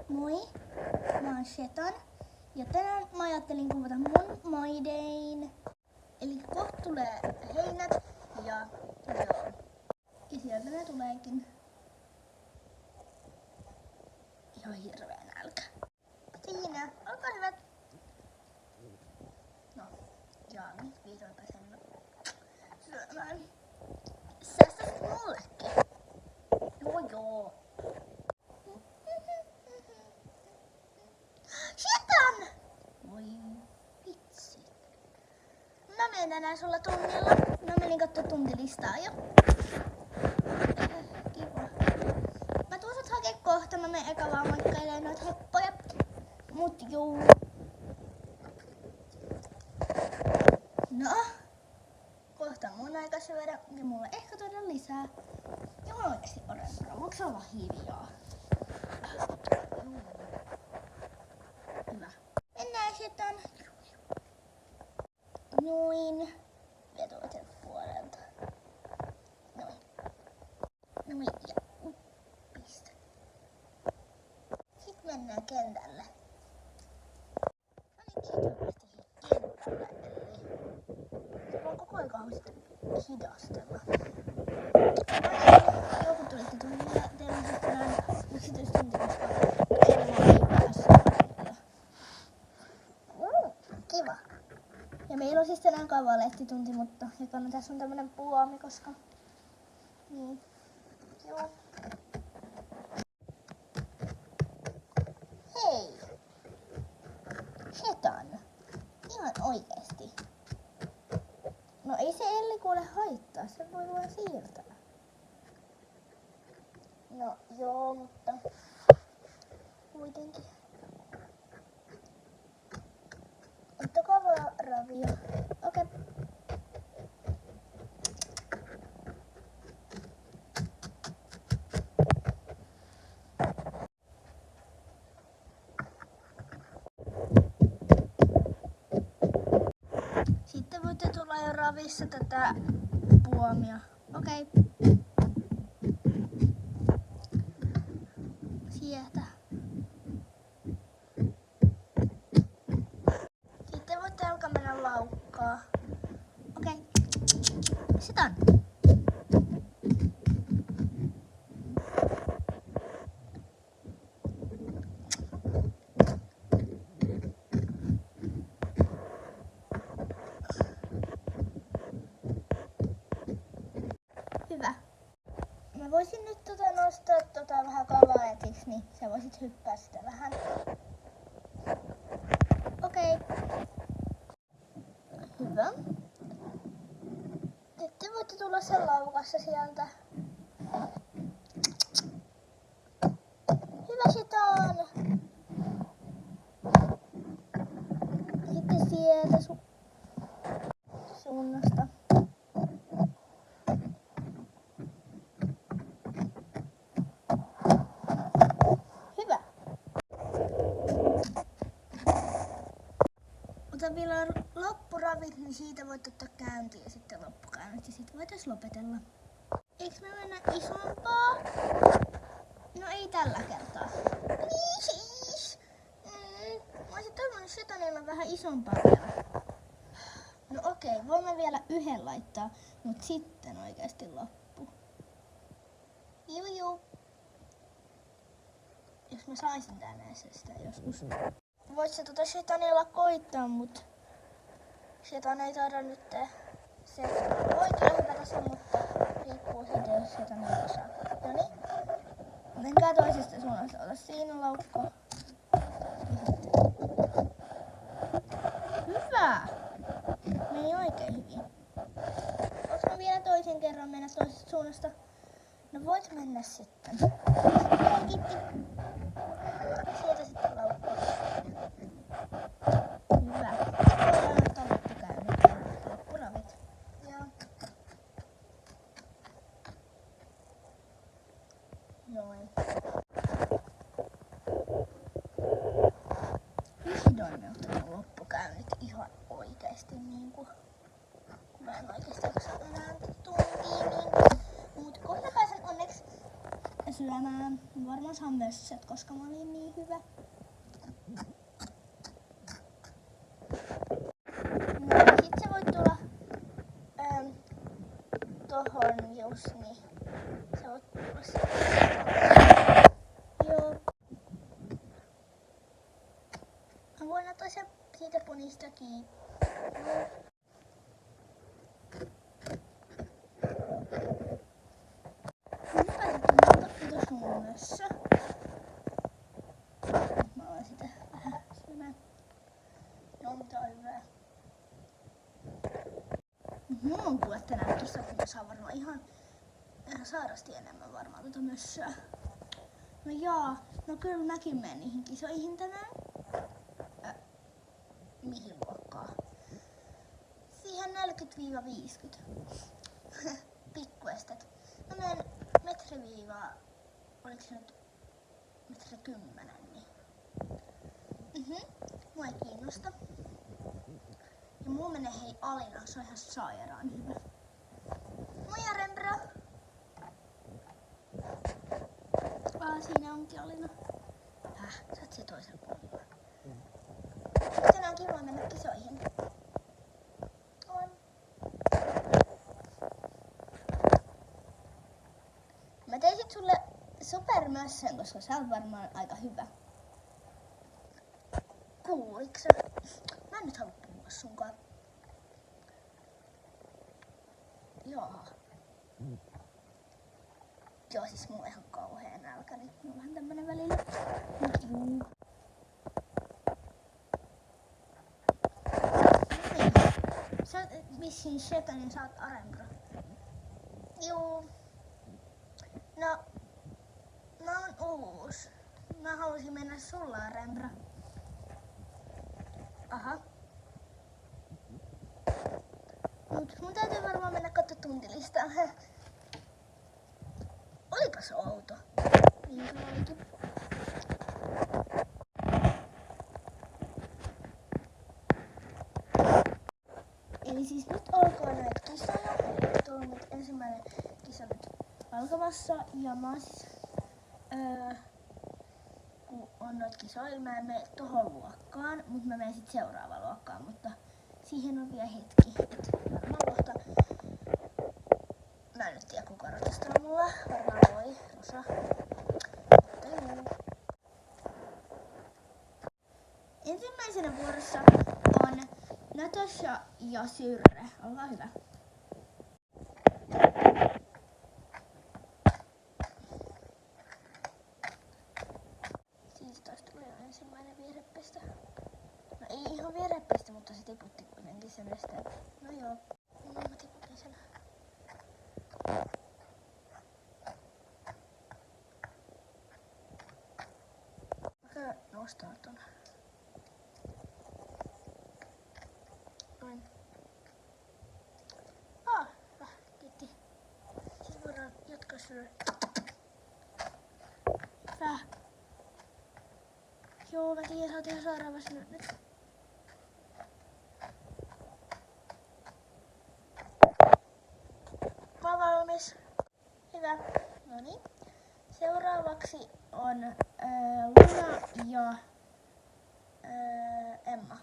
Moi, mä oon Sheton ja tänään mä ajattelin kuvata mun My Dayn. Eli kohta tulee heinät ja joo. Ja sieltä ne tuleekin. Ihan hirveä nälkä. Siinä, olkaa hyvät. No, ja nyt vihdoin pääsen syömään. Säästäisit mullekin? Joo. Sheton! Voi vitsi. Mä menen tänään sulla tunnilla. Mä menin kattoo tuntilistaa jo. Kiva. Mä tuun sut hakee kohta. Mä menen eka vaan moikkailemaan noita heppoja. Mut juu. No. Kohta mun aika syödä ja mulle ehkä tuoda lisää. Ja mä oikeesti odotan. Voinko olla hiljaa? Hyvä. Mennään Sheton. Noin. Ja toisen puolelta. Noin. Noin ja pistä. Sitten mennään kentälle. No niin, kentälle. Se on koko ajan kauheasti hidastella. Joku tulitte tunnille. Teillä on sitten tänään yksityistunti, koska kello ei päässyt. Kiva. Ja meillä on siis tänään kavalehtitunti, mutta ekana tässä on tämmönen puomi, koska... Niin. Joo. Hei! Sheton! Ihan oikeesti. No ei se Elli kuule haittaa, se voi vaan siirtää. No joo, mutta... Kuitenkin. Ottakaa vaan ravio. Okei. Sitten voitte tulla jo ravissa tätä puomia. Okei. Sieltä. Sitten voitte alkaa mennä laukkaa. Okei. Sheton. Hyvä. Mä voisin nyt nostaa vähän kavaletiksi, niin sä voisit hyppää sitä vähän. Okei. Hyvä. Sitten voitte tulla sen laukassa sieltä. Hyvä Sheton. Sitten sieltä suunnasta. Hyvä. Ota vielä loppuravit, niin siitä voit ottaa käyntiin ja sitten loppukäynnit ja sitten voitais lopetella. Eiks me mennä isompaa? No ei tällä kertaa. Niin siis. Mä olisin toivonut Shetonilla vähän isompaa vielä. No okei, voimme vielä yhden laittaa, mut sitten oikeesti loppu. Juu. Jos mä saisin tänään sitä joskus. Vois se Shetonilla koittaa, mut Sheton ei taida nyt se voi kyllä hypätä sen, mutta riippuu siitä, jos Sheton ei osaa. Noniin. Menkää toisesta suunnasta, ota siinä laukko. Hyvä! Meni oikein hyvin. Voinko mä vielä toisen kerran mennä toisesta suunnasta? No voit mennä sitten. Kiitti. Sieltä sitten laukko. Hyvä. Voidaan ottaa loppukäynnit. Loppuravit. Joo. Noin. Vihdoin me otetaan loppukäynnit ihan oikeesti niinku. Mä en oikeesti jaksa enää tuntia niinku. Mut kohta pääsen onneksi syömään. Varmaan saan mössöt, koska mä olin niin hyvä. No, sit sä voit tulla tohon just niin. Sä voit tulla joo. Mä voin ottaa se siitä punista kiinni. Mä oon sitä vähän syömään. No mitä on hyvää. Mulla on kuule tänään tossa, kun mä saan varmaan ihan sairasti enemmän varmaan tätä mössöä. No jaa, no kyllä mäkin menen niihin kisoihin tänään. Mihin luokkaan? Siihen 40-50. Pikkuestet. Mä menen metriviivaa, oliko se nyt metri 10, niin. Mua ei kiinnosta. Ja mulla menee hei Alina, se on ihan sairaan hyvä. Moja Rembra! Siinä onkin Alina. Sä oot siellä toisella puolella. Tänään kiva mennä kisoihin. On. Mä tein sit sulle supermössön, koska sä oot varmaan aika hyvä. Kuuliks sä? Mä en nyt halua puhua sunkaan. Joo. Joo, siis mulla on ihan kauhea nälkä, niin mulla on vähän tämmönen välillä. Sä oot vissiin Sheka, niin sä oot Arembra. Juu. No, mä oon uus. Mä halusin mennä sulla Arembra. Aha. Mut mun täytyy varmaan mennä katso tuntilistaa. Olipas outo. Niin se olikin. Eli siis nyt alkaa näitä kisoja. Tuolla on nyt ensimmäinen kisa nyt alkamassa. Ja mä oon siis, kun on noita kisoja, mä en mene tohon luokkaan, mutta mä menen sit seuraavaan luokkaan. Mutta siihen on vielä hetki. Et varmaan kohta. Mä en nyt tiedä kuka ratsastaa mulla. Varmaan voi, Rosa. Ensimmäisenä vuorossa on Natasha ja Syrre. Olkaa hyvä. Siitä taas tulee ensimmäinen virhepestä. No ei ihan virhepestä, mutta se tiputti kuitenkin sen vesteen. No joo. Mä tiputin sen. Mä nostaa ton. Noin. Kiitti. Sitten voidaan jatkaa syödä. Hyvä. Joo, mä tiedän, sä oot ihan sairaan väsynyt nyt. Mä oon valmis. Hyvä. Noniin. Seuraavaksi on Luna ja Emma.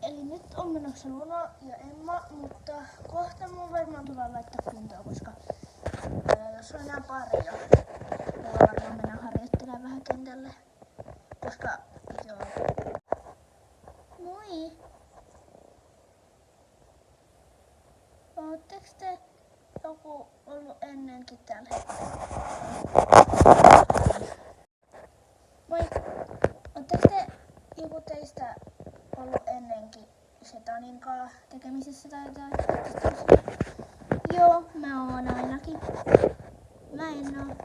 Eli nyt on menossa Luna ja Emma, mutta kohta mun varmaan tullaan laittaa kuntoon, koska jos on enää pari jo, mulla varmaan mennään harjoittelemaan vähän kentälle. Koska joo. Moi! Ootteks te joku ollut ennenkin täällä hetkellä? Moi! Ootteks te joku teistä ollut ennenkin Shetanin kanssa tekemisessä tai jotain? Joo, mä oon ainakin. Mä en oo.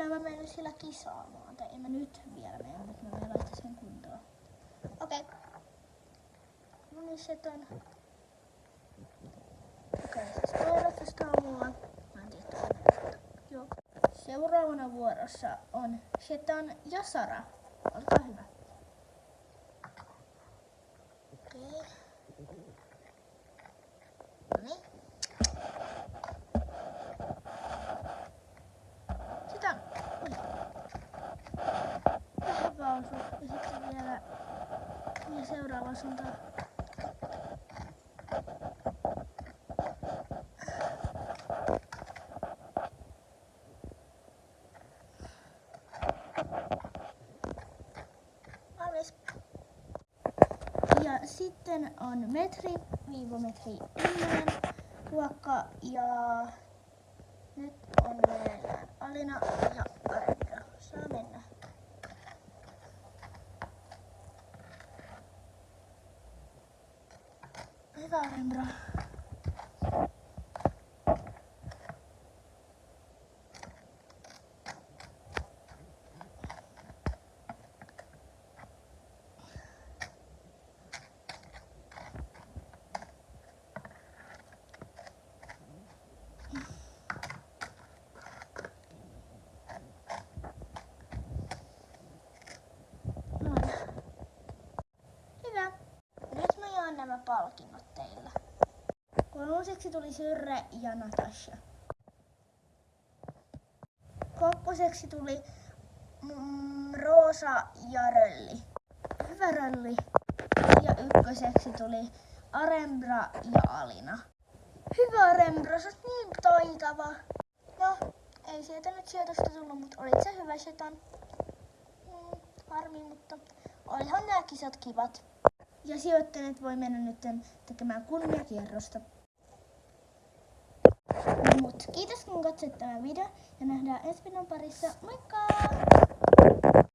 Mä menen sillä kisaamaan. Tai en mä nyt vielä mene, mutta mä menen laittaa sen kuntoon. Okei. No niin, Shetan. Okei, siis toivottavasti mulla. Mä en tiedä, joo. Seuraavana vuorossa on Shetan ja Sara. Olkaa hyvä. Okei. Noniin. seuraavaan suuntaan. Valmis. Ja sitten on metri-metri 10 luokka ja nyt on meillä Alina ja Arendra. Saa mennä. Hyvä Arendra. Hyvä. Nyt mä jaan nämä palkinnot teille. Kolmoseksi tuli Syrre ja Natasha. Kakkoseksi tuli Roosa ja Rölli. Hyvä Rölli. Ja ykköseksi tuli Arembra ja Alina. Hyvä Arembra, sä oot niin taitava. No, ei sieltä nyt sijoitusta tullut, mutta olit sä hyvä Shetan. Harmi, mutta olihan nämä kisat kivat. Ja sijoittaneet voi mennä nyt tekemään kunniakierrosta. Mut kiitos kun katsoit tämän video ja nähdään ensi videon parissa. Moikka!